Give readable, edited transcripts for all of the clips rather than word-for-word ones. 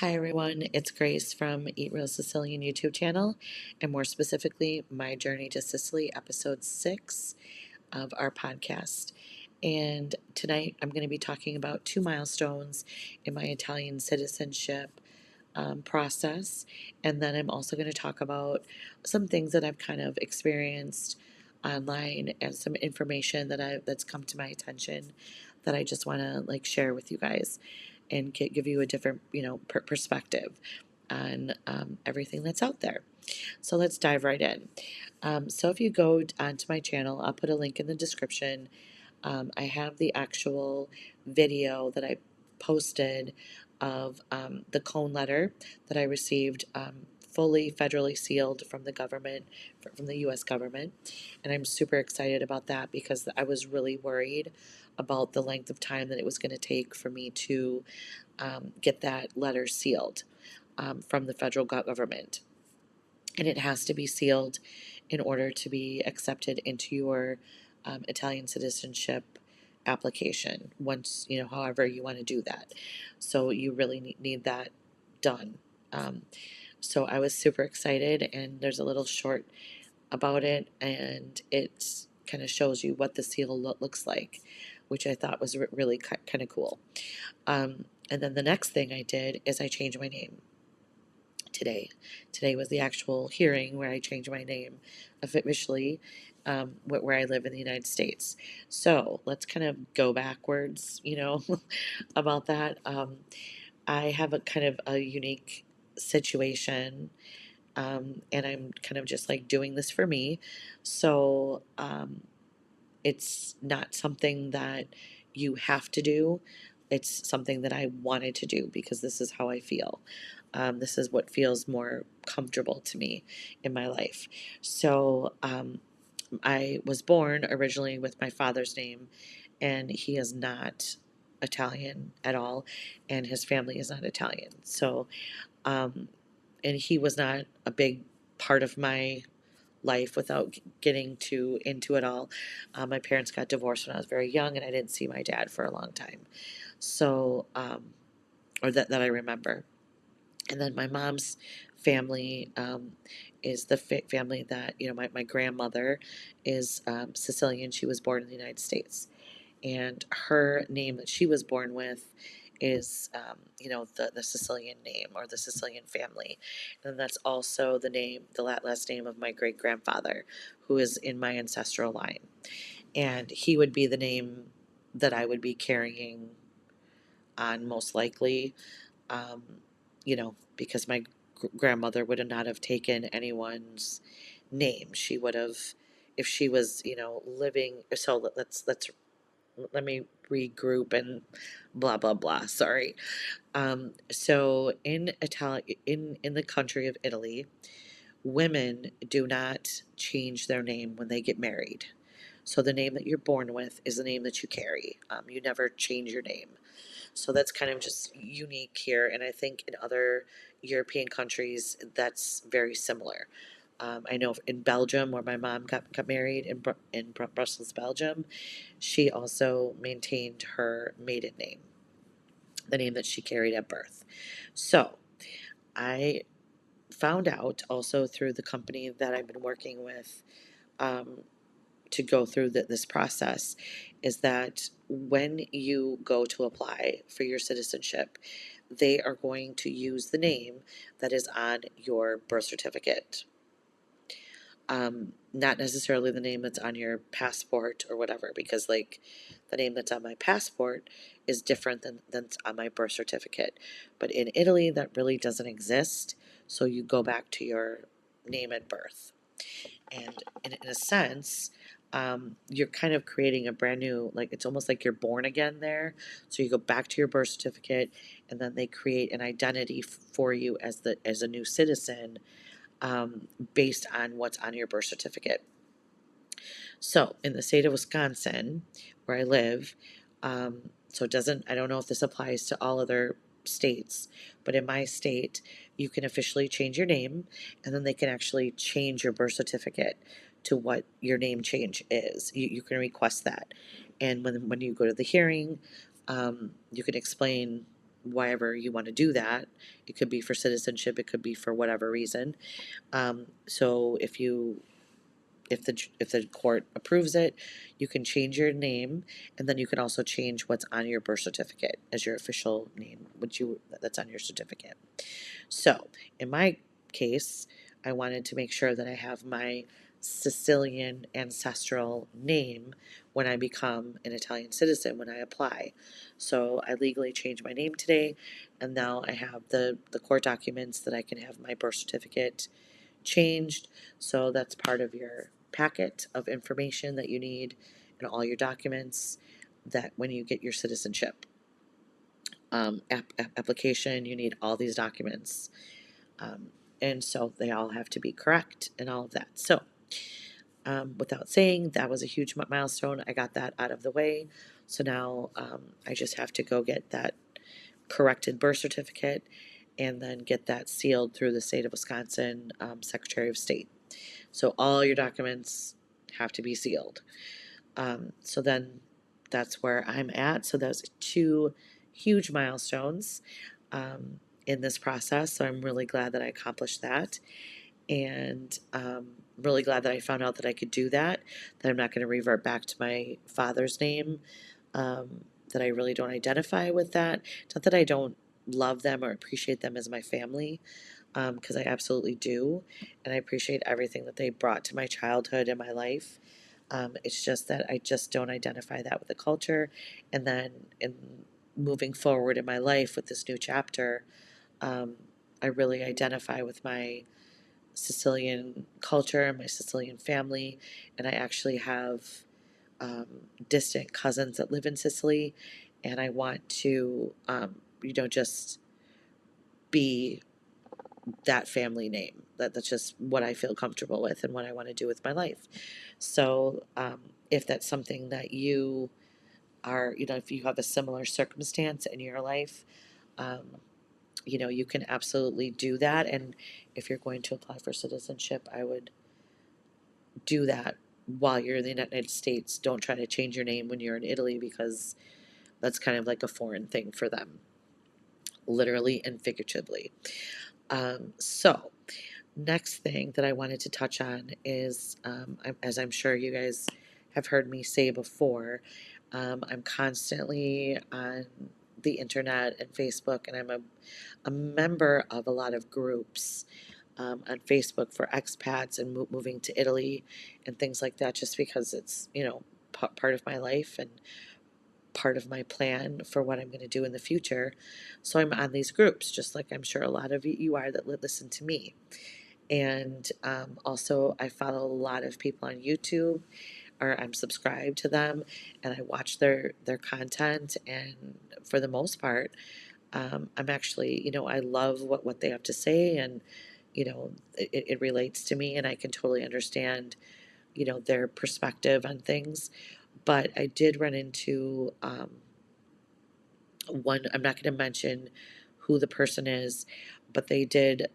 Hi everyone, it's Grace from Eat Real Sicilian YouTube channel, and more specifically, My Journey to Sicily, episode 6 of our podcast. And tonight I'm going to be talking about 2 milestones in my Italian citizenship process, and then I'm also going to talk about some things that I've kind of experienced online and some information that's come to my attention that I just want to share with you guys and give you a different perspective on everything that's out there. So let's dive right in. So if you go onto my channel, I'll put a link in the description. I have the actual video that I posted of the cone letter that I received, fully federally sealed from the government, from the U.S. government. And I'm super excited about that because I was really worried about the length of time that it was going to take for me to get that letter sealed from the federal government. And it has to be sealed in order to be accepted into your Italian citizenship application once, however you want to do that. So you really need that done. Um, so I was super excited, and there's a little short about it, and it kind of shows you what the seal looks like, which I thought was really kind of cool. And then the next thing I did is I changed my name today. Today was the actual hearing where I changed my name officially, where I live in the United States. So let's kind of go backwards, about that. I have a kind of a unique situation, and I'm kind of just like doing this for me. So it's not something that you have to do. It's something that I wanted to do because this is how I feel. This is what feels more comfortable to me in my life. So I was born originally with my father's name, and he is not Italian at all, and his family is not Italian. So, um, and he was not a big part of my life without getting too into it all. My parents got divorced when I was very young, and I didn't see my dad for a long time. So, or that I remember. And then my mom's family is the family that, my grandmother is Sicilian. She was born in the United States. And her name that she was born with is, the Sicilian name or the Sicilian family. And that's also the name, the last name of my great grandfather, who is in my ancestral line. And he would be the name that I would be carrying on most likely, um, because my grandmother would not have taken anyone's name. She would have, if she was, living. So let me regroup and blah blah blah. Sorry. So in Italy, in the country of Italy, women do not change their name when they get married. So the name that you're born with is the name that you carry. You never change your name. So that's kind of just unique here, and I think in other European countries that's very similar. I know in Belgium, where my mom got married in Brussels, Belgium, she also maintained her maiden name, the name that she carried at birth. So I found out also through the company that I've been working with, um, to go through this process, is that when you go to apply for your citizenship, they are going to use the name that is on your birth certificate. Not necessarily the name that's on your passport or whatever, because like the name that's on my passport is different than's on my birth certificate. But in Italy, that really doesn't exist. So you go back to your name at birth. And in a sense, you're kind of creating a brand new, like it's almost like you're born again there. So you go back to your birth certificate, and then they create an identity for you as a new citizen, based on what's on your birth certificate. So in the state of Wisconsin, where I live, so it doesn't, I don't know if this applies to all other states, but in my state, you can officially change your name, and then they can actually change your birth certificate to what your name change is. You can request that. And when you go to the hearing, you can explain wherever you want to do that. It could be for citizenship, it could be for whatever reason. So if the court approves it, you can change your name, and then you can also change what's on your birth certificate as your official name, that's on your certificate. So in my case, I wanted to make sure that I have my Sicilian ancestral name when I become an Italian citizen, when I apply. So I legally changed my name today, and now I have the court documents that I can have my birth certificate changed. So that's part of your packet of information that you need in all your documents, that when you get your citizenship application, you need all these documents. Um, and so they all have to be correct and all of that. So without saying, that was a huge milestone. I got that out of the way. So now I just have to go get that corrected birth certificate and then get that sealed through the state of Wisconsin Secretary of State. So all your documents have to be sealed. So then that's where I'm at. So those 2 huge milestones in this process. So I'm really glad that I accomplished that. And really glad that I found out that I could do that I'm not going to revert back to my father's name, that I really don't identify with that. Not that I don't love them or appreciate them as my family, because I absolutely do. And I appreciate everything that they brought to my childhood and my life. It's just that I just don't identify that with the culture. And then in moving forward in my life with this new chapter, I really identify with my Sicilian culture and my Sicilian family. And I actually have um, distant cousins that live in Sicily. And I want to, just be that family name. That's just what I feel comfortable with and what I want to do with my life. So if that's something that you are, if you have a similar circumstance in your life, um, you can absolutely do that. And if you're going to apply for citizenship, I would do that while you're in the United States. Don't try to change your name when you're in Italy, because that's kind of like a foreign thing for them, literally and figuratively. So next thing that I wanted to touch on is, as I'm sure you guys have heard me say before, I'm constantly on the internet and Facebook, and I'm a member of a lot of groups on Facebook for expats and moving to Italy and things like that, just because it's, part of my life and part of my plan for what I'm going to do in the future. So I'm on these groups, just like I'm sure a lot of you are that listen to me. And also, I follow a lot of people on YouTube, or I'm subscribed to them, and I watch their content. And for the most part, I'm actually, I love what they have to say, and it relates to me, and I can totally understand, their perspective on things. But I did run into one. I'm not going to mention who the person is, but they did,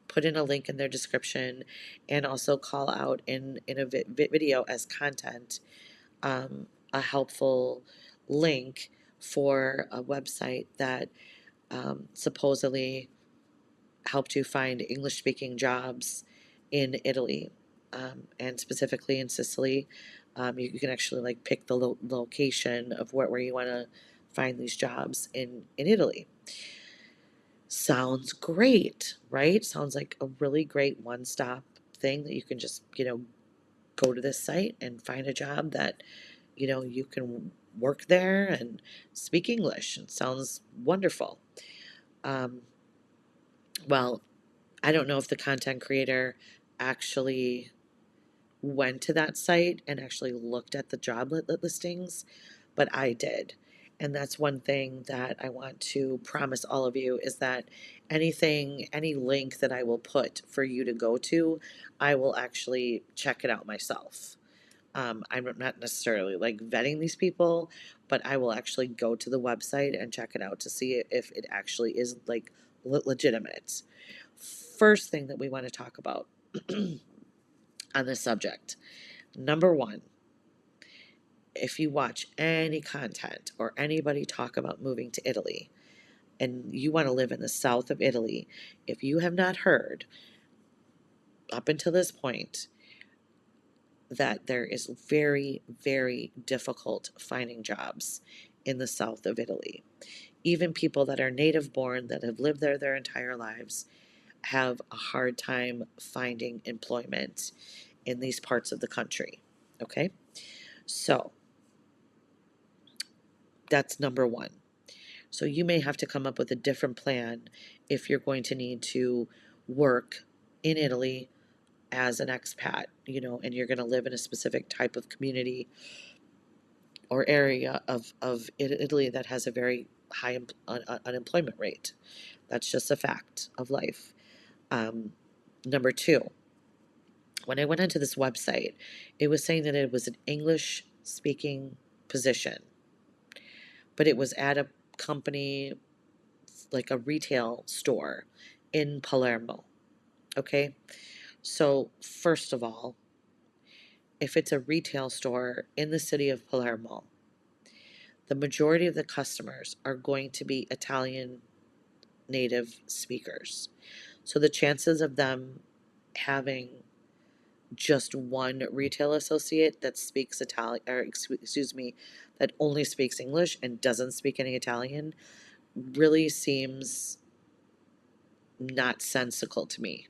put in a link in their description, and also call out in a video as content, a helpful link for a website that supposedly helped you find English speaking jobs in Italy, and specifically in Sicily. You can actually like pick the location of where you want to find these jobs in Italy. Sounds great, right? Sounds like a really great one stop thing that you can just, go to this site and find a job that, you can work there and speak English. It sounds wonderful. Um, well, I don't know if the content creator actually went to that site and actually looked at the job listings, but I did. And that's one thing that I want to promise all of you, is that any link that I will put for you to go to, I will actually check it out myself. I'm not necessarily like vetting these people, but I will actually go to the website and check it out to see if it actually is like legitimate. First thing that we want to talk about on this subject. Number one, if you watch any content or anybody talk about moving to Italy and you want to live in the south of Italy, if you have not heard up until this point that there is very, very difficult finding jobs in the south of Italy. Even people that are native born, that have lived there their entire lives, have a hard time finding employment in these parts of the country. Okay? So that's number one. So you may have to come up with a different plan if you're going to need to work in Italy as an expat, and you're going to live in a specific type of community or area of Italy that has a very high unemployment rate. That's just a fact of life. Number two, when I went onto this website, it was saying that it was an English speaking position, but it was at a company, like a retail store in Palermo. Okay. So, first of all, if it's a retail store in the city of Palermo, the majority of the customers are going to be Italian native speakers. So the chances of them having just one retail associate that speaks Italian, or excuse me, that only speaks English and doesn't speak any Italian really seems not sensical to me.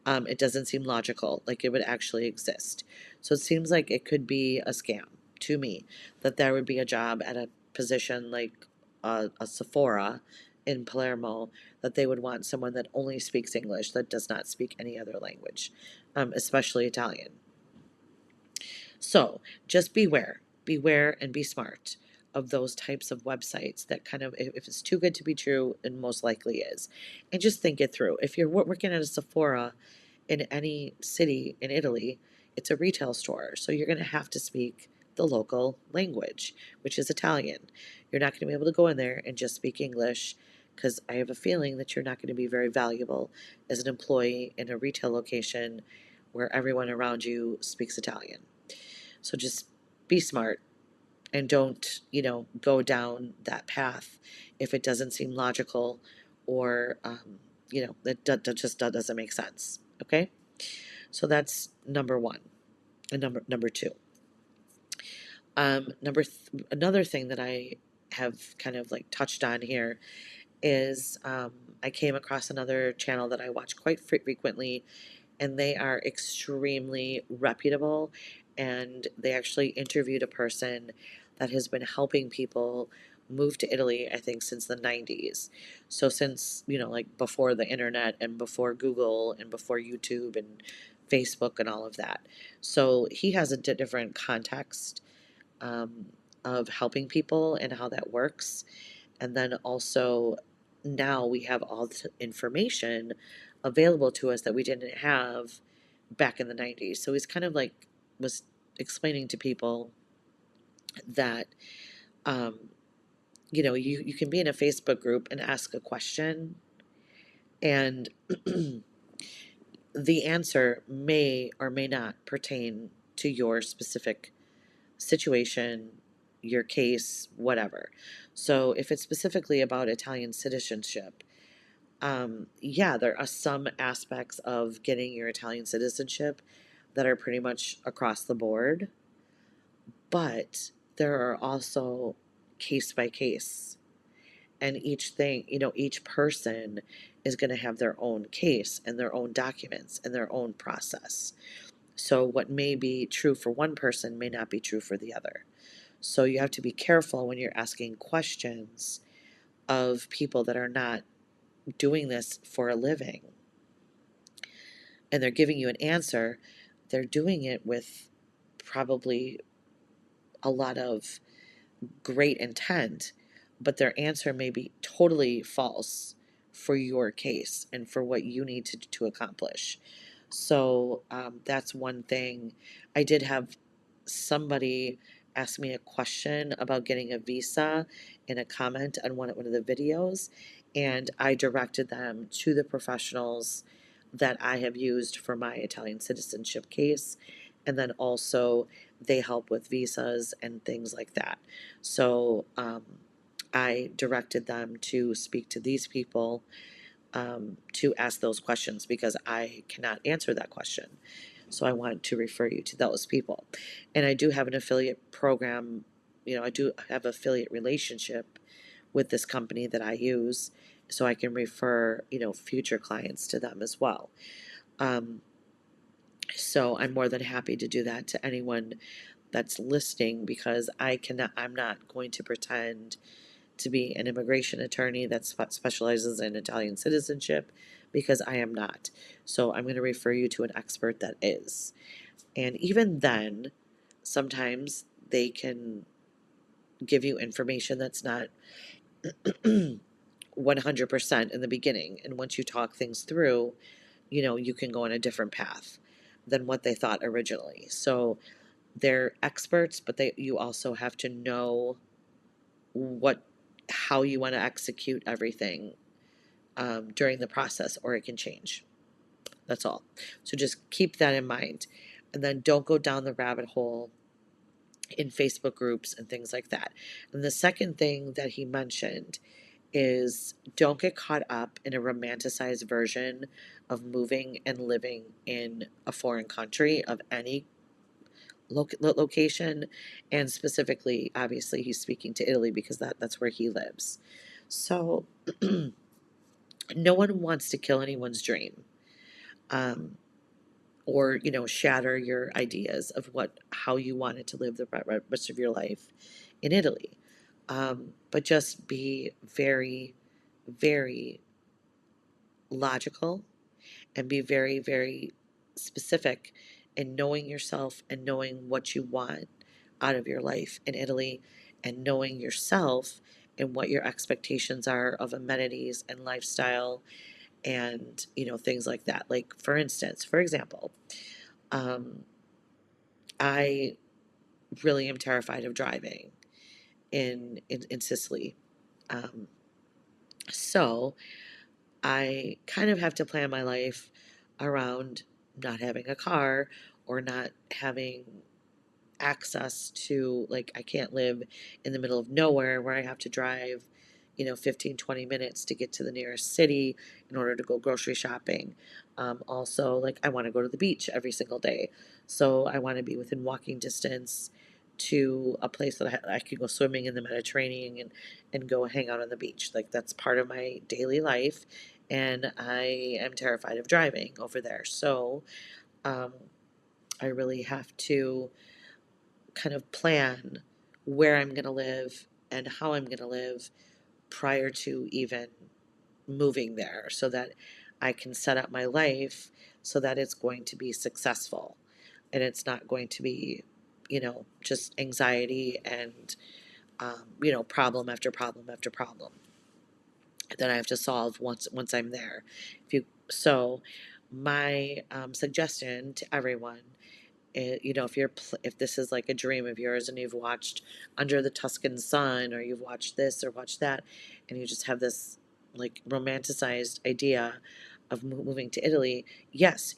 It doesn't seem logical, like it would actually exist. So it seems like it could be a scam to me, that there would be a job at a position like a Sephora in Palermo, that they would want someone that only speaks English, that does not speak any other language, especially Italian. So just beware and be smart of those types of websites that kind of, if it's too good to be true, it most likely is. And just think it through. If you're working at a Sephora in any city in Italy, it's a retail store. So you're going to have to speak the local language, which is Italian. You're not going to be able to go in there and just speak English, because I have a feeling that you're not going to be very valuable as an employee in a retail location where everyone around you speaks Italian. So just be smart and don't, go down that path if it doesn't seem logical, or, that just doesn't make sense. Okay? So that's number one. And number two. Another thing that I have kind of like touched on here is, I came across another channel that I watch quite frequently, and they are extremely reputable. And they actually interviewed a person that has been helping people move to Italy, I think, since the 90s. So, since, like before the internet and before Google and before YouTube and Facebook and all of that. So, he has a different context, um, of helping people and how that works. And then also, now we have all the information available to us that we didn't have back in the 90s. So he's kind of like was explaining to people that, um, you can be in a Facebook group and ask a question, and the answer may or may not pertain to your specific situation, your case, whatever. So if it's specifically about Italian citizenship, yeah, there are some aspects of getting your Italian citizenship that are pretty much across the board, but there are also case by case. And each thing, each person is going to have their own case and their own documents and their own process. So what may be true for one person may not be true for the other. So you have to be careful when you're asking questions of people that are not doing this for a living, and they're giving you an answer. They're doing it with probably a lot of great intent, but their answer may be totally false for your case and for what you need to accomplish. So that's one thing. I did have somebody ask me a question about getting a visa in a comment on one of the videos, and I directed them to the professionals that I have used for my Italian citizenship case. And then also they help with visas and things like that. So I directed them to speak to these people, to ask those questions, because I cannot answer that question. So I want to refer you to those people. And I do have an affiliate program. I do have affiliate relationship with this company that I use, so I can refer, future clients to them as well. Um, so I'm more than happy to do that to anyone that's listening, because I'm not going to pretend to be an immigration attorney that specializes in Italian citizenship, because I am not. So I'm going to refer you to an expert that is. And even then, sometimes they can give you information that's not 100% in the beginning. And once you talk things through, you can go on a different path than what they thought originally. So they're experts, but you also have to know how you want to execute everything, during the process, or it can change. That's all. So just keep that in mind. And then don't go down the rabbit hole in Facebook groups and things like that. And the second thing that he mentioned is, don't get caught up in a romanticized version of moving and living in a foreign country of any location. And specifically, obviously, he's speaking to Italy because that's where he lives. So no one wants to kill anyone's dream, um, or shatter your ideas of how you wanted to live the rest of your life in Italy. But just be very, very logical, and be very, very specific in knowing yourself and knowing what you want out of your life in Italy, and knowing yourself and what your expectations are of amenities and lifestyle, and things like that. Like, for example, um, I really am terrified of driving in Sicily. Um, so I kind of have to plan my life around not having a car, or not having access to, like, I can't live in the middle of nowhere where I have to drive 15, 20 minutes to get to the nearest city in order to go grocery shopping. Also, like, I want to go to the beach every single day, so I want to be within walking distance to a place that I can go swimming in the Mediterranean, and go hang out on the beach. Like, that's part of my daily life, and I am terrified of driving over there. So um, I really have to kind of plan where I'm going to live and how I'm going to live prior to even moving there, so that I can set up my life so that it's going to be successful, and it's not going to be, just anxiety and, problem after problem after problem that I have to solve once I'm there. So, my suggestion to everyone, if this is like a dream of yours, and you've watched Under the Tuscan Sun, or you've watched this or watched that, and you just have this like romanticized idea of moving to Italy, yes,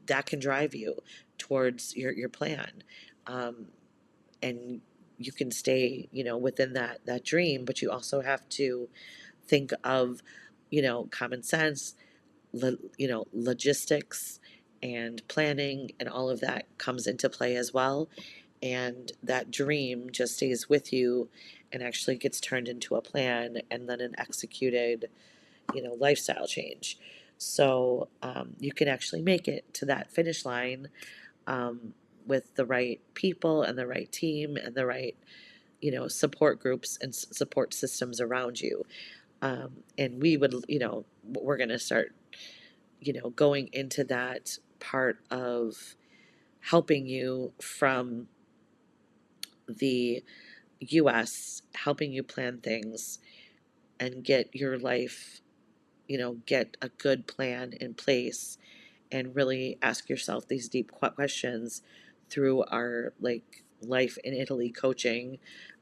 that can drive you towards your plan. Um, and you can stay, within that dream, but you also have to think of, common sense, logistics and planning, and all of that comes into play as well. And that dream just stays with you, and actually gets turned into a plan, and then an executed, lifestyle change. So you can actually make it to that finish line, um, with the right people and the right team and the right, support groups and support systems around you. And we're going to start, going into that part of helping you from the US, helping you plan things and get your life, get a good plan in place, and really ask yourself these deep questions through our like life in Italy coaching,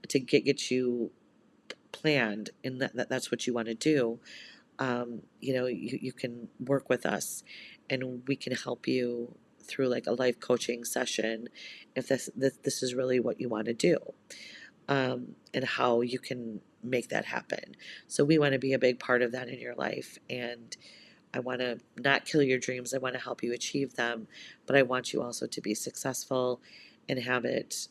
to get you planned, and that's what you want to do. You can work with us, and we can help you through like a life coaching session if this is really what you want to do, and how you can make that happen. So we want to be a big part of that in your life, and I want to not kill your dreams. I want to help you achieve them, but I want you also to be successful and have it,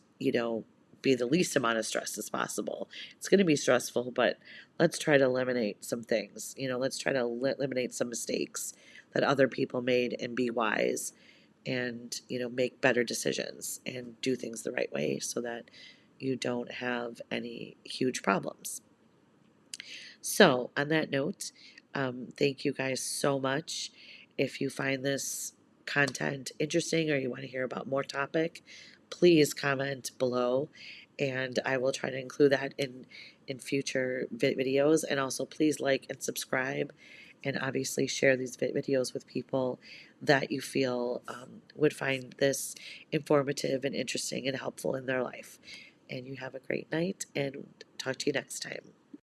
be the least amount of stress as possible. It's going to be stressful, but let's try to eliminate some things. Let's try to eliminate some mistakes that other people made and be wise and, make better decisions and do things the right way so that you don't have any huge problems. So, on that note, thank you guys so much. If you find this content interesting or you want to hear about more topic, please comment below, and I will try to include that in future videos. And also, please like and subscribe, and obviously share these videos with people that you feel would find this informative and interesting and helpful in their life. And you have a great night, and talk to you next time.